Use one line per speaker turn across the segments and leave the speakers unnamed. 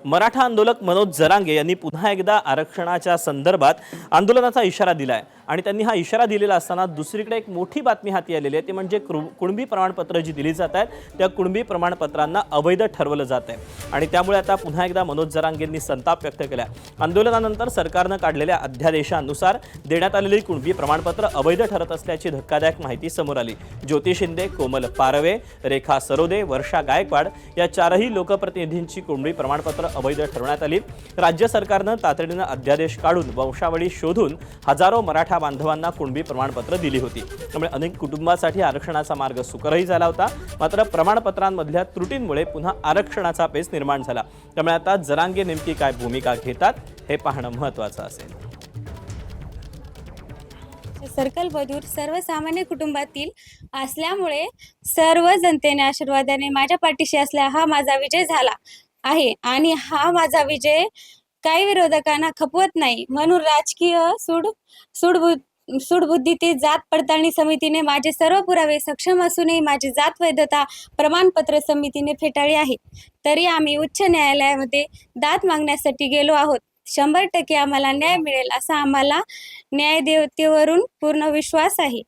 मराठा आंदोलक मनोज जरांगे यांनी पुन्हा एकदा आरक्षणाच्या संदर्भात आंदोलनाचा इशारा दिलाय आणि त्यांनी हा इशारा दिलेला असताना दुसरीकडे एक मोठी बातमी हाती आलेली आहे ती म्हणजे कुणबी प्रमाणपत्र जी दिली जात आहेत त्या कुणबी प्रमाणपत्रांना अवैध ठरवलं जात आहे आणि त्यामुळे आता पुन्हा एकदा मनोज जरांगेंनी संताप व्यक्त केला। आंदोलनानंतर सरकारनं काढलेल्या अध्यादेशानुसार देण्यात आलेली कुणबी प्रमाणपत्र अवैध ठरत असल्याची धक्कादायक माहिती समोर आली। ज्योती शिंदे, कोमल पारवे, रेखा सरोदे, वर्षा गायकवाड या चारही लोकप्रतिनिधींची कुणबी प्रमाणपत्र अवैध ठरवण्यात आली। राज्य सरकारनं तातडीनं अध्यादेश काढून वंशावळी शोधून हजारो मराठा बांधवांना कुणबी प्रमाणपत्र दिली होती। त्यामुळे अनेक कुटुंबांसाठी आरक्षणाचा मार्ग सुकरही झाला होता। मात्र प्रमाणपत्रांमधल्या त्रुटींमुळे पुन्हा आरक्षणाचा पेच निर्माण झाला। त्यामुळे आता जरांगे नेमकी काय भूमिका घेतात हे पाहणं महत्त्वाचं असेल।
सर्कल मधून सर्वसामान्य कुटुंबातील असल्यामुळे सर्व जनतेने आशीर्वादाने माझ्या पाठीशी असल्या हा माझा विजय झाला आहे आणि हा माझा विजय काही विरोधकांना खपवत नाही। म्हणून राजकीय सूडबुद्धीते जात पडताळणी समितीने माझे सर्व पुरावे सक्षम असूनही माझी जात वैधता प्रमाणपत्र समितीने फेटाळली आहे। तरी आम्ही उच्च न्यायालयामध्ये दाद मागण्यासाठी गेलो आहोत। 100% आम्हाला न्याय मिळेल असा आम्हाला न्यायदेवतेवरून पूर्ण विश्वास आहे।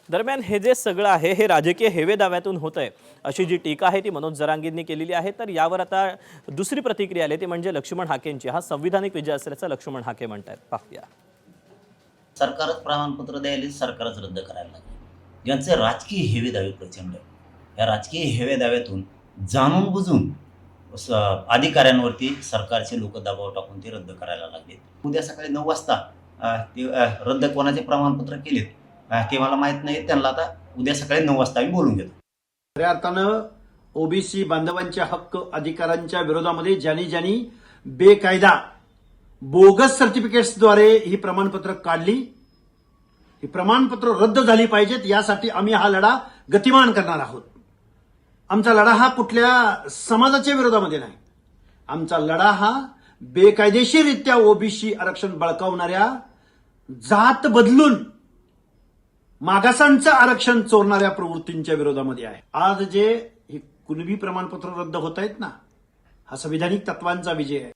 दरम्यान हे जे सगळं आहे हे राजकीय हेवे दाव्यातून होतंय अशी जी टीका आहे ती मनोज जरांगेंनी केलेली आहे। तर यावर आता दुसरी प्रतिक्रिया आली ती म्हणजे लक्ष्मण हाकेंची। हा संविधानिक विजय असल्याचं लक्ष्मण हाके म्हणतात, पाहूया।
सरकारच प्रमाणपत्र द्यायला सरकारच रद्द करायला लागले। ज्यांचे राजकीय हेवे दावे प्रचंड आहे, या राजकीय हेवे दाव्यातून जाणून बुजून अधिकाऱ्यांवरती सरकारचे लोक दबाव टाकून ते रद्द करायला लागले। उद्या सकाळी 9 वाजता ते रद्द कोणाचे प्रमाणपत्र केलेत ते मला माहित नाही। त्यांना आता उद्या सकाळी 9 वाजता आम्ही बोलून घेतो।
खऱ्या अर्थानं ओबीसी बांधवांच्या हक्क अधिकारांच्या विरोधामध्ये ज्यांनी बेकायदा बोगस सर्टिफिकेट्सद्वारे ही प्रमाणपत्र काढली, ही प्रमाणपत्र रद्द झाली पाहिजेत, यासाठी आम्ही हा लढा गतिमान करणार आहोत। आमचा लढा हा कुठल्या समाजाच्या विरोधामध्ये नाही, आमचा लढा हा बेकायदेशीररित्या ओबीसी आरक्षण बळकावणाऱ्या, जात बदलून मागासांचं आरक्षण चोरणाऱ्या प्रवृत्तींच्या विरोधामध्ये आहे। आज जे हे कुणबी प्रमाणपत्र रद्द होत आहेत ना, हा संविधानिक तत्वांचा विजय आहे।